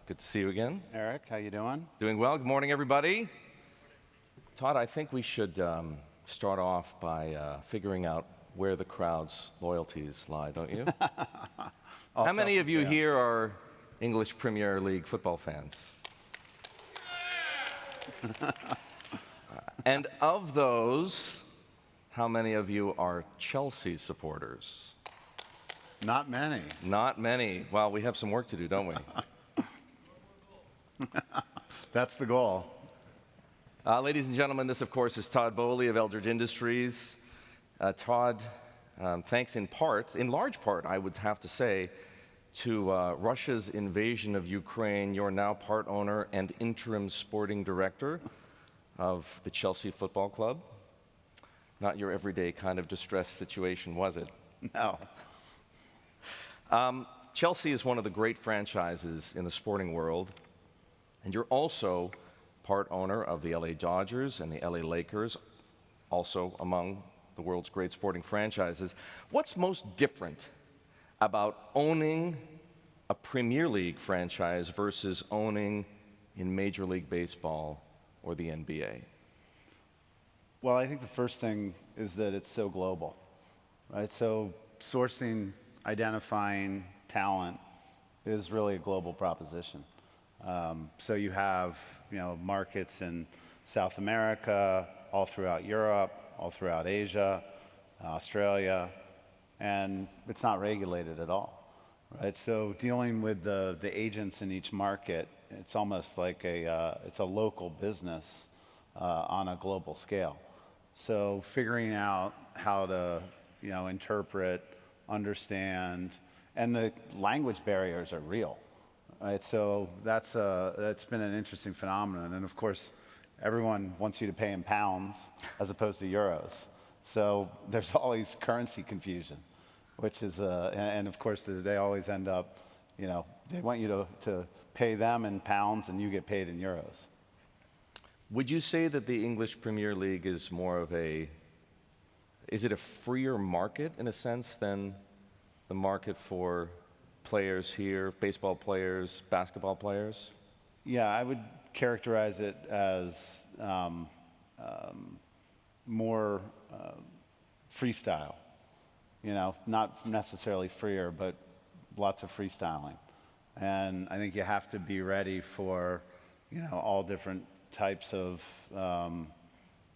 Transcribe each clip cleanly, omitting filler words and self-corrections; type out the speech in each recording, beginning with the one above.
Good to see you again. Eric, how you doing? Doing well. Good morning, everybody. Todd, I think we should start off by figuring out where the crowd's loyalties lie, don't you? How many of you here are English Premier League football fans? And of those, how many of you are Chelsea supporters? Not many. Not many. Well, we have some work to do, don't we? That's the goal. Ladies and gentlemen, this, of course, is Todd Boehly of Eldridge Industries. Todd, thanks in large part, I would have to say, to Russia's invasion of Ukraine, you're now part owner and interim sporting director of the Chelsea Football Club. Not your everyday kind of distressed situation, was it? No. Chelsea is one of the great franchises in the sporting world, and you're also part owner of the LA Dodgers and the LA Lakers, also among the world's great sporting franchises. What's most different about owning a Premier League franchise versus owning in Major League Baseball or the NBA? Well, I think the first thing is that it's so global, right? So sourcing, identifying talent is really a global proposition. So you have, markets in South America, all throughout Europe, all throughout Asia, Australia, and it's not regulated at all, right? So dealing with the agents in each market, it's almost like it's a local business on a global scale. So figuring out how to, interpret, understand, and the language barriers are real. Right, so that's been an interesting phenomenon, and of course, everyone wants you to pay in pounds as opposed to euros. So there's always currency confusion, which is, and of course, they always end up, they want you to pay them in pounds, and you get paid in euros. Would you say that the English Premier League is is it a freer market in a sense than the market for players here, baseball players, basketball players? Yeah, I would characterize it as more freestyle. Not necessarily freer, but lots of freestyling. And I think you have to be ready for, all different types of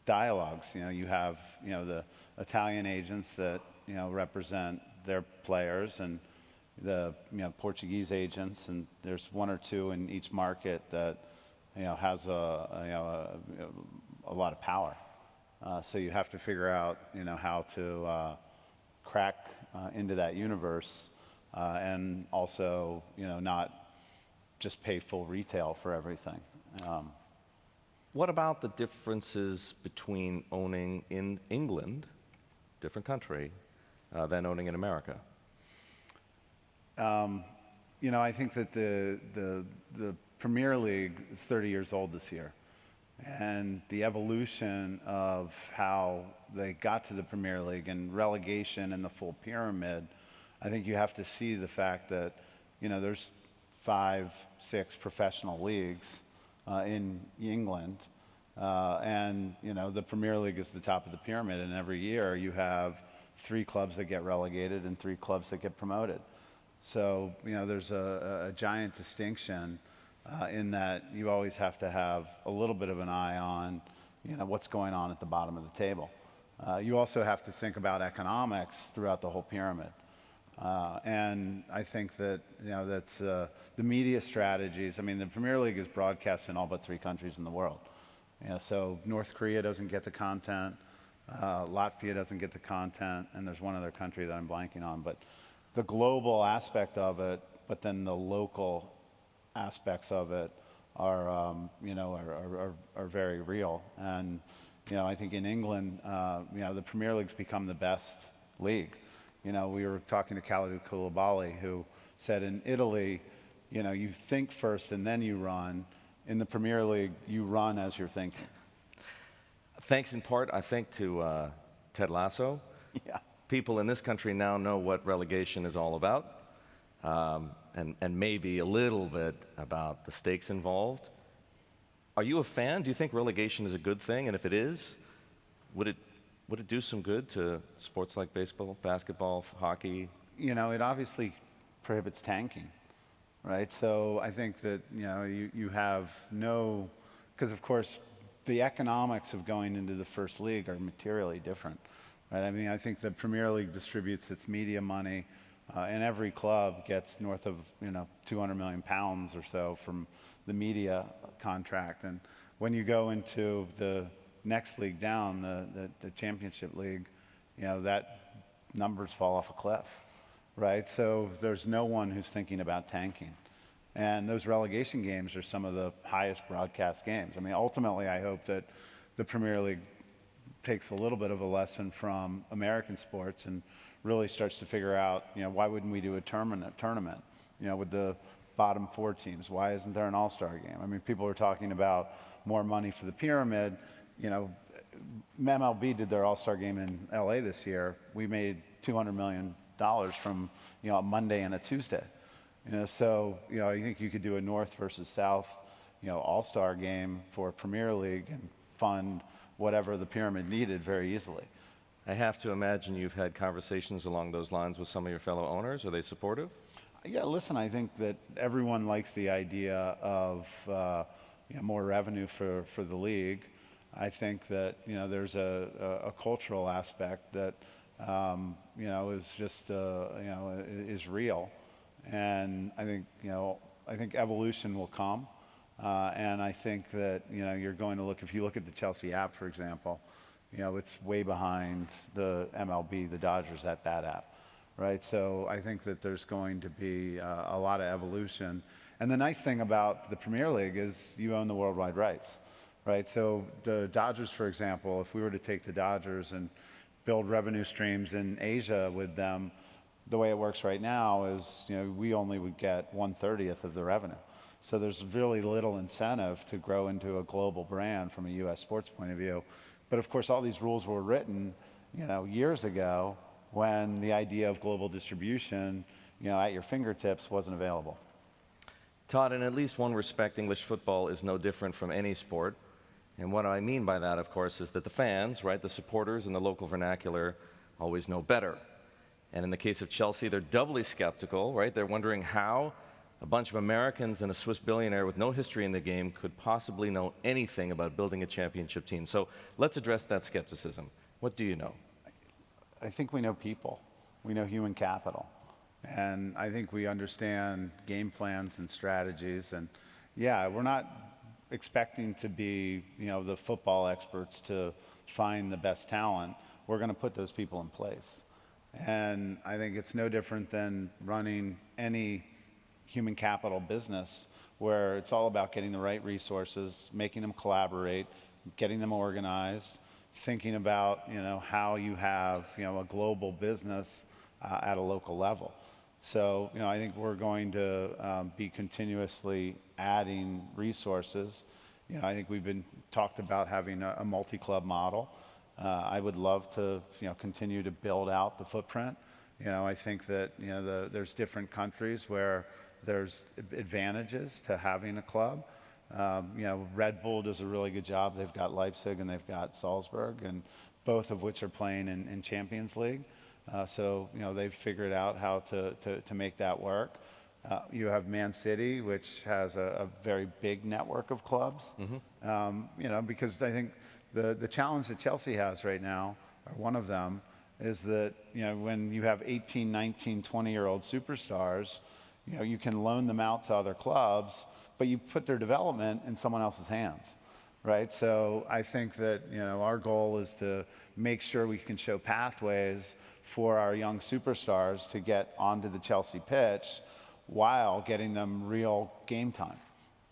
dialogues. You have, the Italian agents that, represent their players, and the Portuguese agents, and there's one or two in each market that has a lot of power. So you have to figure out how to crack into that universe, and also not just pay full retail for everything. What about the differences between owning in England, different country, than owning in America? I think that the Premier League is 30 years old this year. And the evolution of how they got to the Premier League and relegation and the full pyramid, I think you have to see the fact that, there's 5, 6 professional leagues in England. And, the Premier League is the top of the pyramid. And every year you have 3 clubs that get relegated and 3 clubs that get promoted. So, there's a giant distinction in that you always have to have a little bit of an eye on, what's going on at the bottom of the table. You also have to think about economics throughout the whole pyramid. And I think that, that's the media strategies. I mean, the Premier League is broadcast in all but 3 countries in the world. So North Korea doesn't get the content, Latvia doesn't get the content, and there's one other country that I'm blanking on. But the global aspect of it, but then the local aspects of it are very real. And I think in England, the Premier League's become the best league. We were talking to Kalidou Koulibaly, who said in Italy, you think first and then you run. In the Premier League, you run as you're thinking. Thanks in part, I think, to Ted Lasso. Yeah. People in this country now know what relegation is all about. and maybe a little bit about the stakes involved. Are you a fan? Do you think relegation is a good thing? And if it is, would it do some good to sports like baseball, basketball, hockey? You know, it obviously prohibits tanking, right? So I think that, you know, you have no, because of course the economics of going into the first league are materially different, right? I mean, I think the Premier League distributes its media money, and every club gets north of, you know, 200 million pounds or so from the media contract. And when you go into the next league down, the championship league, you know, that numbers fall off a cliff, right? So there's no one who's thinking about tanking. And those relegation games are some of the highest broadcast games. I mean, ultimately, I hope that the Premier League takes a little bit of a lesson from American sports and really starts to figure out, you know, why wouldn't we do a tournament, you know, with the bottom 4 teams? Why isn't there an all-star game? I mean, people are talking about more money for the pyramid. You know, MLB did their all-star game in LA this year. We made $200 million from, you know, a Monday and a Tuesday. You know, so, you know, I think you could do a North versus South, you know, all-star game for Premier League and fund whatever the pyramid needed very easily. I have to imagine you've had conversations along those lines with some of your fellow owners. Are they supportive? Yeah, listen, I think that everyone likes the idea of you know, more revenue for the league. I think that, you know, there's a cultural aspect that you know, is just you know, is real, and I think, you know, I think evolution will come, and I think that, you know, you're going to look, if you look at the Chelsea app, for example, you know, it's way behind the MLB, the Dodgers, that app. Right, so I think that there's going to be a lot of evolution. And the nice thing about the Premier League is you own the worldwide rights, right? So the Dodgers, for example, if we were to take the Dodgers and build revenue streams in Asia with them, the way it works right now is, you know, we only would get 1/30th of the revenue. So there's really little incentive to grow into a global brand from a U.S. sports point of view. But of course, all these rules were written, you know, years ago, when the idea of global distribution, you know, at your fingertips wasn't available. Todd, in at least one respect, English football is no different from any sport. And what I mean by that, of course, is that the fans, right, the supporters in the local vernacular always know better. And in the case of Chelsea, they're doubly skeptical, right? They're wondering how a bunch of Americans and a Swiss billionaire with no history in the game could possibly know anything about building a championship team. So let's address that skepticism. What do you know? I think we know people. We know human capital. And I think we understand game plans and strategies. And yeah, we're not expecting to be, you know, the football experts to find the best talent. We're going to put those people in place. And I think it's no different than running any human capital business, where it's all about getting the right resources, making them collaborate, getting them organized, thinking about, you know, how you have, you know, a global business at a local level. So, you know, I think we're going to be continuously adding resources. You know, I think we've been talked about having a multi-club model. I would love to, you know, continue to build out the footprint. You know, I think that, you know, there's different countries where there's advantages to having a club. You know, Red Bull does a really good job. They've got Leipzig and they've got Salzburg, and both of which are playing in Champions League. So, you know, they've figured out how to make that work. You have Man City, which has a very big network of clubs. Mm-hmm. You know, because I think the challenge that Chelsea has right now, or one of them, is that, you know, when you have 18, 19, 20-year-old superstars, you know, you can loan them out to other clubs, but you put their development in someone else's hands, right? So I think that, you know, our goal is to make sure we can show pathways for our young superstars to get onto the Chelsea pitch while getting them real game time.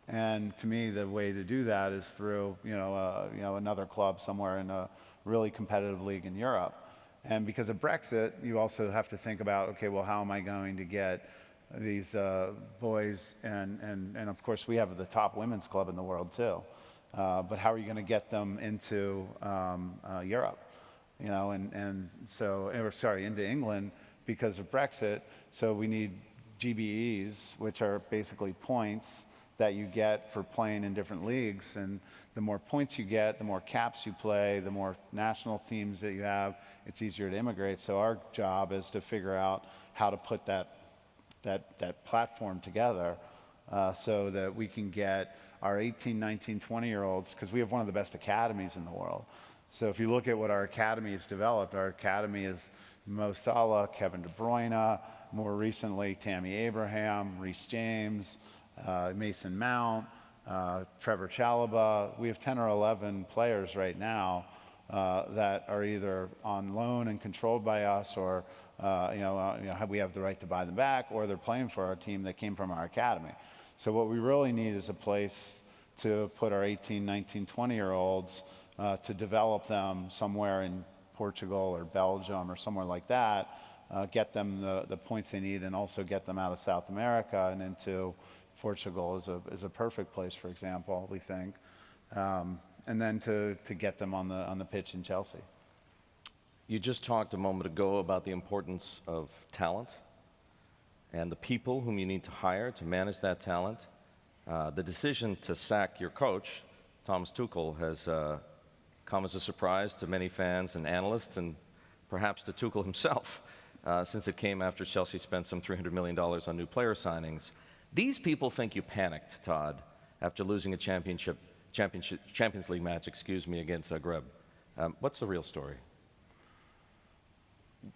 And to me, the way to do that is through, you know, another club somewhere in a really competitive league in Europe. And because of Brexit, you also have to think about, okay, well, how am I going to get these boys, and of course we have the top women's club in the world too, but how are you going to get them into Europe, you know, and so, or sorry, into England because of Brexit. So we need GBEs, which are basically points that you get for playing in different leagues. And the more points you get, the more caps you play, the more national teams that you have, it's easier to immigrate. So our job is to figure out how to put that platform together so that we can get our 18, 19, 20-year-olds, because we have one of the best academies in the world. So if you look at what our academy has developed, our academy is Mo Salah, Kevin De Bruyne, more recently Tammy Abraham, Reece James, Mason Mount, Trevor Chalobah. We have 10 or 11 players right now that are either on loan and controlled by us, or we have the right to buy them back, or they're playing for our team that came from our academy. So what we really need is a place to put our 18, 19, 20-year-olds to develop them somewhere in Portugal or Belgium or somewhere like that, get them the points they need, and also get them out of South America and into Portugal is a perfect place, for example, we think, and then to get them on the pitch in Chelsea. You just talked a moment ago about the importance of talent and the people whom you need to hire to manage that talent. The decision to sack your coach, Thomas Tuchel, has come as a surprise to many fans and analysts, and perhaps to Tuchel himself, since it came after Chelsea spent some $300 million on new player signings. These people think you panicked, Todd, after losing a Champions League match, against Zagreb. What's the real story?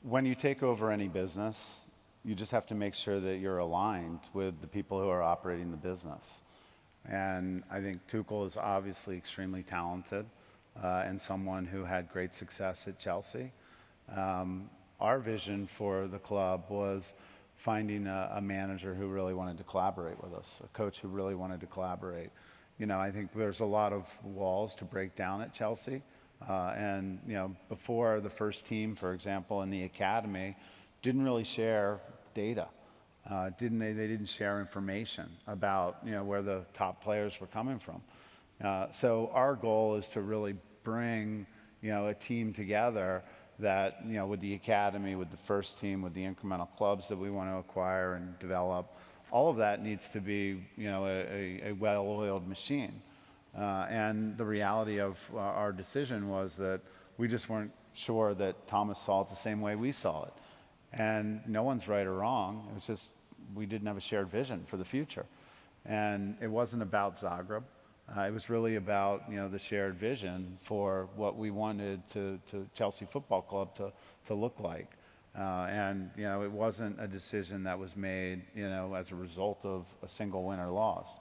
When you take over any business, you just have to make sure that you're aligned with the people who are operating the business. And I think Tuchel is obviously extremely talented and someone who had great success at Chelsea. Our vision for the club was finding a manager who really wanted to collaborate with us, a coach who really wanted to collaborate. I think there's a lot of walls to break down at Chelsea. And before, the first team, for example, in the academy, didn't really share data. They didn't share information about where the top players were coming from. So our goal is to really bring a team together that with the academy, with the first team, with the incremental clubs that we want to acquire and develop, all of that needs to be a well-oiled machine. And the reality of our decision was that we just weren't sure that Thomas saw it the same way we saw it. And no one's right or wrong. It was just we didn't have a shared vision for the future. And it wasn't about Zagreb. It was really about the shared vision for what we wanted to Chelsea Football Club to look like. And it wasn't a decision that was made as a result of a single win or loss.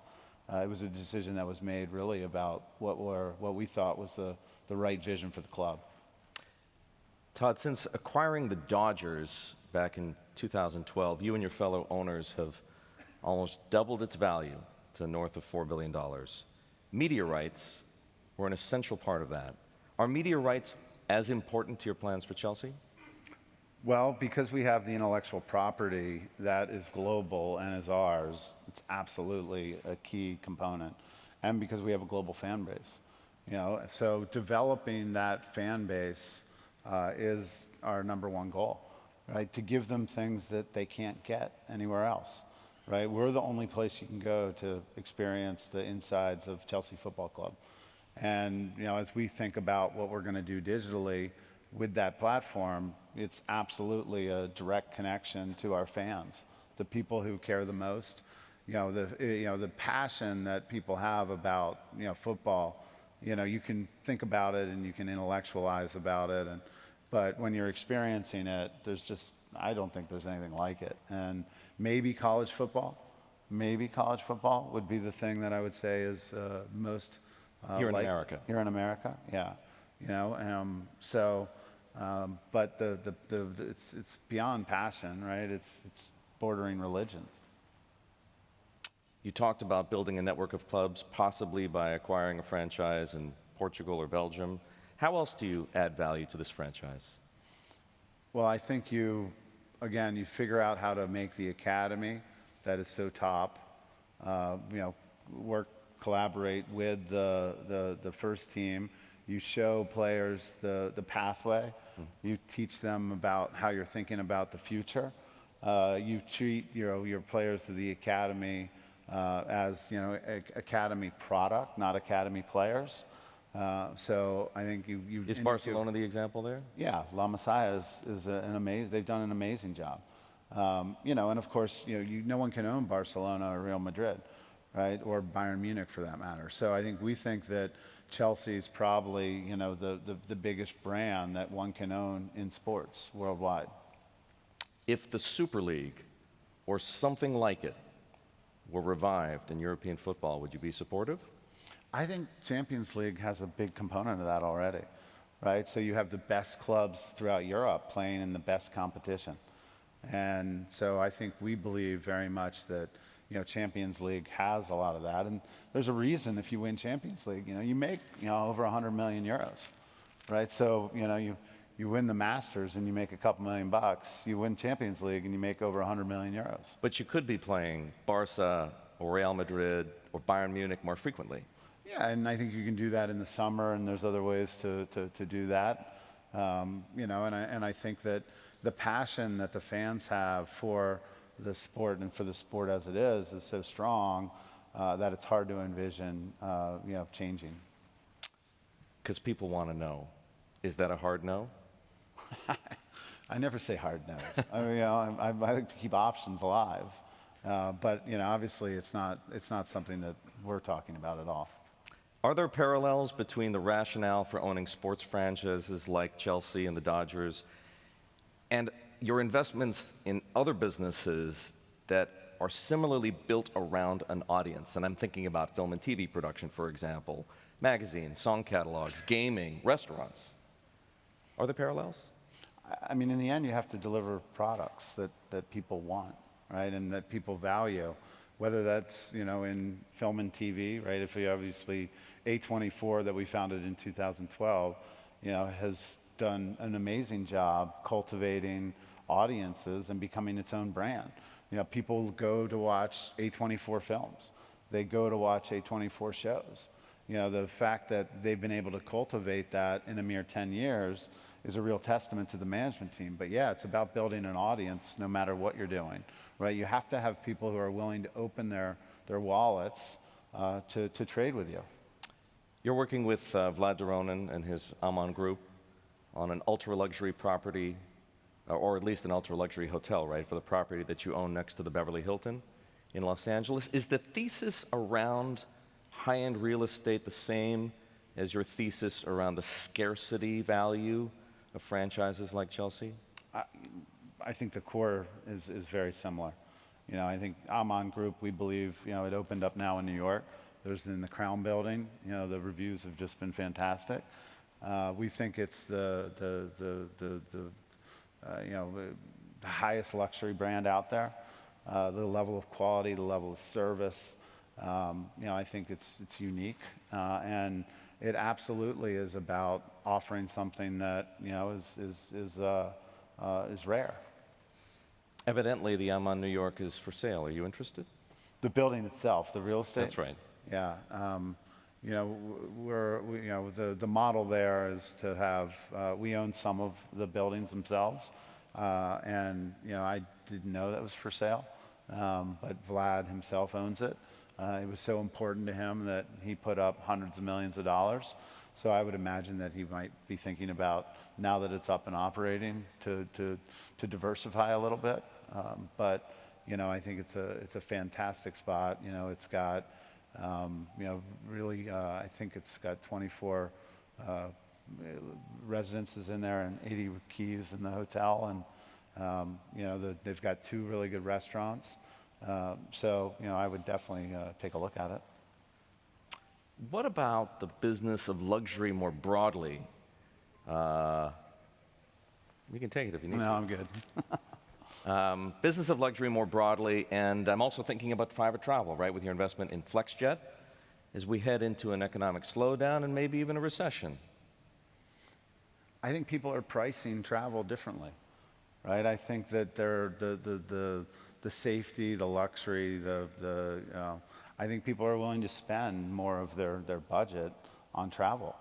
It was a decision that was made really about what we thought was the right vision for the club. Todd, since acquiring the Dodgers back in 2012, you and your fellow owners have almost doubled its value to north of $4 billion. Media rights were an essential part of that. Are media rights as important to your plans for Chelsea? Well, because we have the intellectual property that is global and is ours, it's absolutely a key component. And because we have a global fan base. So developing that fan base is our number one goal, right? To give them things that they can't get anywhere else, right? We're the only place you can go to experience the insides of Chelsea Football Club. And, as we think about what we're going to do digitally with that platform, it's absolutely a direct connection to our fans, the people who care the most. The passion that people have about, football, you can think about it and you can intellectualize about it. But when you're experiencing it, I don't think there's anything like it. And maybe college football would be the thing that I would say is most here in America. Here in America, yeah. But it's beyond passion, right? It's bordering religion. You talked about building a network of clubs, possibly by acquiring a franchise in Portugal or Belgium. How else do you add value to this franchise? Well, I think you figure out how to make the academy that is so top, collaborate with the first team. You show players the pathway. You teach them about how you're thinking about the future. You treat your players of the academy as academy product, not academy players. So I think you Is Barcelona the example there? yeah, La Masia is an amazing. They've done an amazing job. And of course, no one can own Barcelona or Real Madrid, right, or Bayern Munich for that matter. So I think we think that Chelsea is probably the biggest brand that one can own in sports worldwide. If the Super League or something like it were revived in European football, would you be supportive? I think Champions League has a big component of that already, right? So you have the best clubs throughout Europe playing in the best competition. And so I think we believe very much that, Champions League has a lot of that. And there's a reason if you win Champions League, you make, over 100 million euros, right? So, you win the Masters and you make a couple $1 million. You win Champions League and you make over 100 million euros. But you could be playing Barca or Real Madrid or Bayern Munich more frequently. Yeah, and I think you can do that in the summer, and there's other ways to do that. And I think that the passion that the fans have for the sport and for the sport as it is so strong that it's hard to envision, changing. Because people want to know. Is that a hard no? I never say hard no's. I mean, I like to keep options alive, but obviously it's not something that we're talking about at all. Are there parallels between the rationale for owning sports franchises like Chelsea and the Dodgers and your investments in other businesses that are similarly built around an audience? And I'm thinking about film and TV production, for example, magazines, song catalogs, gaming, restaurants. Are there parallels? I mean, in the end, you have to deliver products that people want, right, and that people value. Whether that's in film and TV, right? If we obviously A24 that we founded in 2012, has done an amazing job cultivating audiences and becoming its own brand. People go to watch A24 films. They go to watch A24 shows. The fact that they've been able to cultivate that in a mere 10 years is a real testament to the management team. But yeah, it's about building an audience no matter what you're doing, right? You have to have people who are willing to open their wallets to trade with you. You're working with Vlad Doronin and his Aman Group on an ultra-luxury property, or at least an ultra-luxury hotel, right, for the property that you own next to the Beverly Hilton in Los Angeles. Is the thesis around high-end real estate the same as your thesis around the scarcity value of franchises like Chelsea? I think the core is very similar. I think Aman Group, we believe, it opened up now in New York. There's in the Crown Building. The reviews have just been fantastic. We think it's the highest luxury brand out there. The level of quality, the level of service. I think it's unique, and it absolutely is about offering something that is rare. Evidently, the Aman New York is for sale. Are you interested? The building itself, the real estate. That's right. Yeah. The model there is to have we own some of the buildings themselves, and I didn't know that was for sale, but Vlad himself owns it. It was so important to him that he put up hundreds of millions of dollars. So I would imagine that he might be thinking about, now that it's up and operating, to diversify a little bit. But I think it's a fantastic spot. It's got really I think it's got 24 residences in there and 80 keys in the hotel, and they've got 2 really good restaurants. So I would definitely take a look at it. What about the business of luxury more broadly? You can take it if you need to. No, I'm good. Business of luxury more broadly, and I'm also thinking about private travel, right, with your investment in FlexJet as we head into an economic slowdown and maybe even a recession. I think people are pricing travel differently, right? I think that they're the safety, the luxury, I think people are willing to spend more of their budget on travel.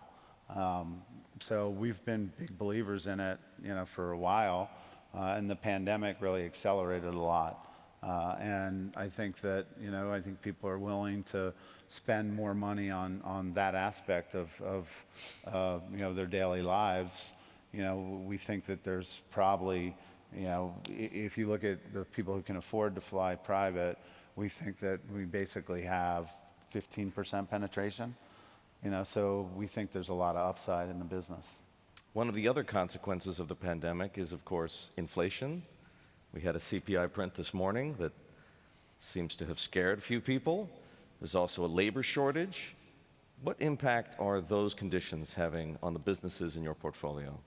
So we've been big believers in it, for a while. and the pandemic really accelerated a lot. And I think that, I think people are willing to spend more money on that aspect of their daily lives. We think that there's probably, if you look at the people who can afford to fly private, we think that we basically have 15% penetration. So we think there's a lot of upside in the business. One of the other consequences of the pandemic is, of course, inflation. We had a CPI print this morning that seems to have scared a few people. There's also a labor shortage. What impact are those conditions having on the businesses in your portfolio?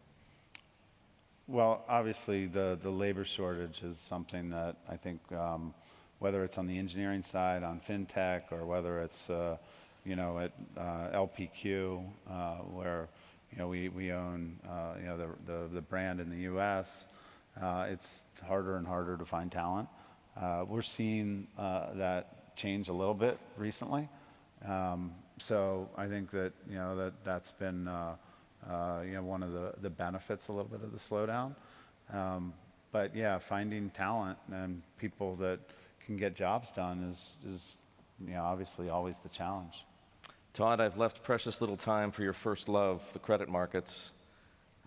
Well, obviously, the labor shortage is something that I think, whether it's on the engineering side, on fintech, or whether it's, at LPQ, where we own the brand in the U.S., it's harder and harder to find talent. We're seeing that change a little bit recently. So I think that that's been one of the benefits a little bit of the slowdown. But yeah, finding talent and people that can get jobs done is obviously always the challenge. Todd, I've left precious little time for your first love, the credit markets.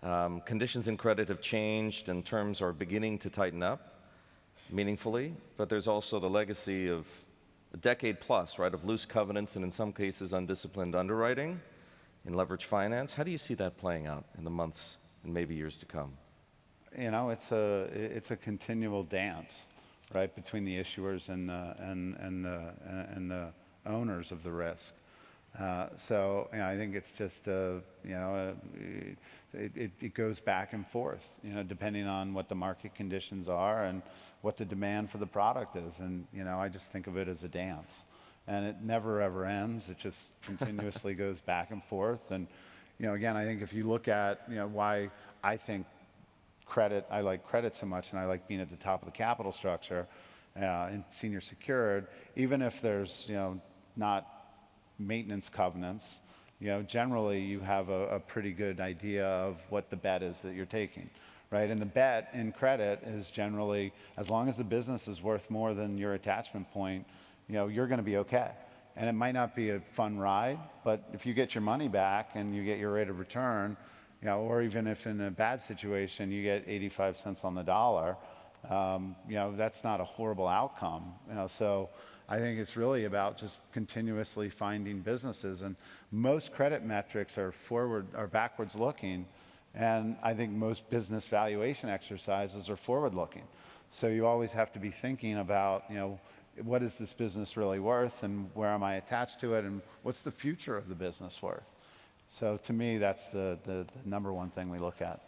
Conditions in credit have changed and terms are beginning to tighten up meaningfully, but there's also the legacy of a decade plus, right, of loose covenants and in some cases undisciplined underwriting in leveraged finance. How do you see that playing out in the months and maybe years to come? It's a continual dance, right, between the issuers and the owners of the risk. So I think it's just it goes back and forth, depending on what the market conditions are and what the demand for the product is. And I just think of it as a dance, and it never ever ends. It just continuously goes back and forth. And again, I think if you look at why I think I like credit so much, and I like being at the top of the capital structure and senior secured, even if there's not maintenance covenants, generally you have a pretty good idea of what the bet is that you're taking, right? And the bet in credit is generally, as long as the business is worth more than your attachment point, you're going to be okay. And it might not be a fun ride, but if you get your money back and you get your rate of return, or even if in a bad situation you get 85 cents on the dollar, that's not a horrible outcome. So I think it's really about just continuously finding businesses, and most credit metrics are backwards looking, and I think most business valuation exercises are forward looking. So you always have to be thinking about, what is this business really worth, and where am I attached to it, and what's the future of the business worth? So to me, that's the number one thing we look at.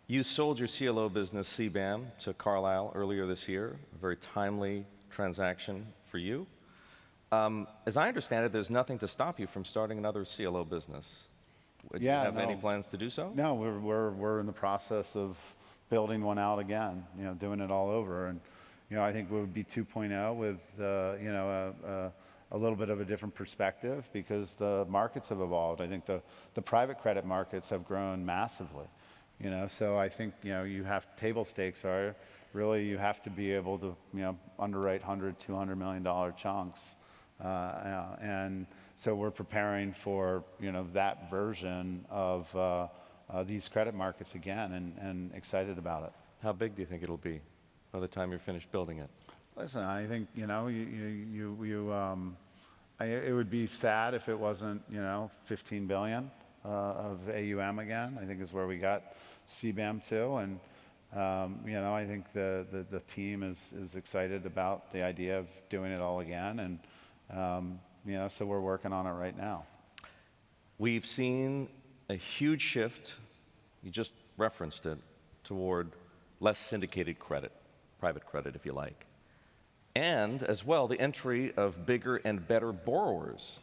You sold your CLO business, CBAM, to Carlyle earlier this year, a very timely transaction for you. As I understand it, there's nothing to stop you from starting another CLO business. Would you have any plans to do so? No, we're in the process of building one out again, doing it all over. And, I think we would be 2.0 with, a little bit of a different perspective, because the markets have evolved. I think the private credit markets have grown massively. So I think, table stakes are really, you have to be able to, underwrite $100, $200 million chunks. And so we're preparing for, that version of these credit markets again, and excited about it. How big do you think it'll be by the time you're finished building it? Listen, I think, it would be sad if it wasn't, 15 billion of AUM again, I think is where we got CBAM to. And, I think the team is excited about the idea of doing it all again. And, so we're working on it right now. We've seen a huge shift, you just referenced it, toward less syndicated credit, private credit if you like. And as well, the entry of bigger and better borrowers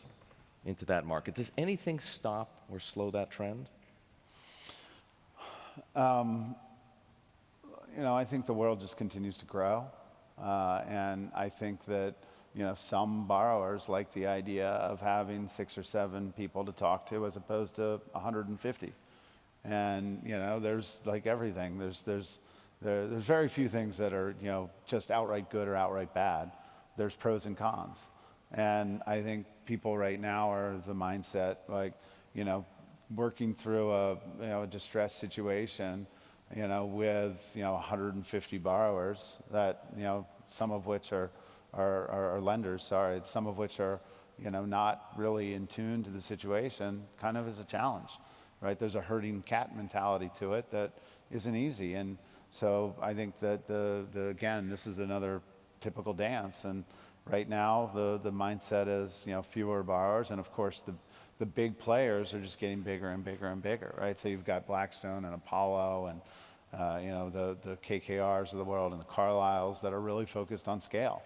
into that market. Does anything stop or slow that trend? I think the world just continues to grow. And I think that, some borrowers like the idea of having 6 or 7 people to talk to as opposed to 150. And, there's like everything. There's There's very few things that are, just outright good or outright bad. There's pros and cons. And I think people right now are the mindset, like, working through a distressed situation, with, 150 borrowers that, some of which are lenders, sorry, some of which are, not really in tune to the situation, kind of is a challenge, right? There's a herding cat mentality to it that isn't easy. And so I think that again, this is another typical dance. And right now, the mindset is, fewer borrowers. And of course, the big players are just getting bigger and bigger and bigger, right? So you've got Blackstone and Apollo and, the KKRs of the world and the Carlyles that are really focused on scale.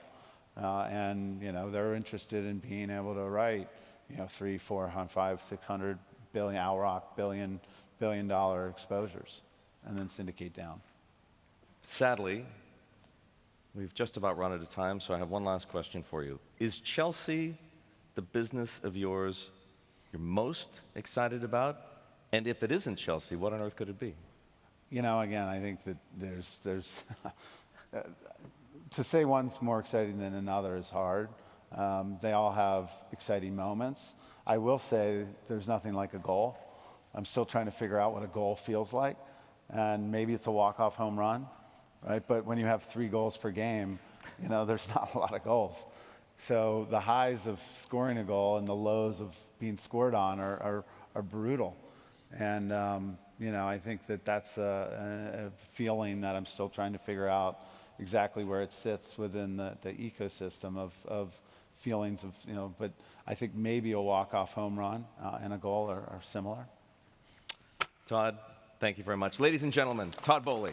And, they're interested in being able to write, 300, 400, 500, 600 billion, Owl Rock billion dollar exposures and then syndicate down. Sadly, we've just about run out of time, so I have one last question for you. Is Chelsea the business of yours you're most excited about? And if it isn't Chelsea, what on earth could it be? Again, I think that there's to say one's more exciting than another is hard. They all have exciting moments. I will say there's nothing like a goal. I'm still trying to figure out what a goal feels like. And maybe it's a walk-off home run, right? But when you have 3 goals per game, there's not a lot of goals. So the highs of scoring a goal and the lows of being scored on are brutal. And, I think that that's a feeling that I'm still trying to figure out exactly where it sits within the ecosystem of feelings of, but I think maybe a walk-off home run and a goal are similar. Todd, thank you very much. Ladies and gentlemen, Todd Boehly.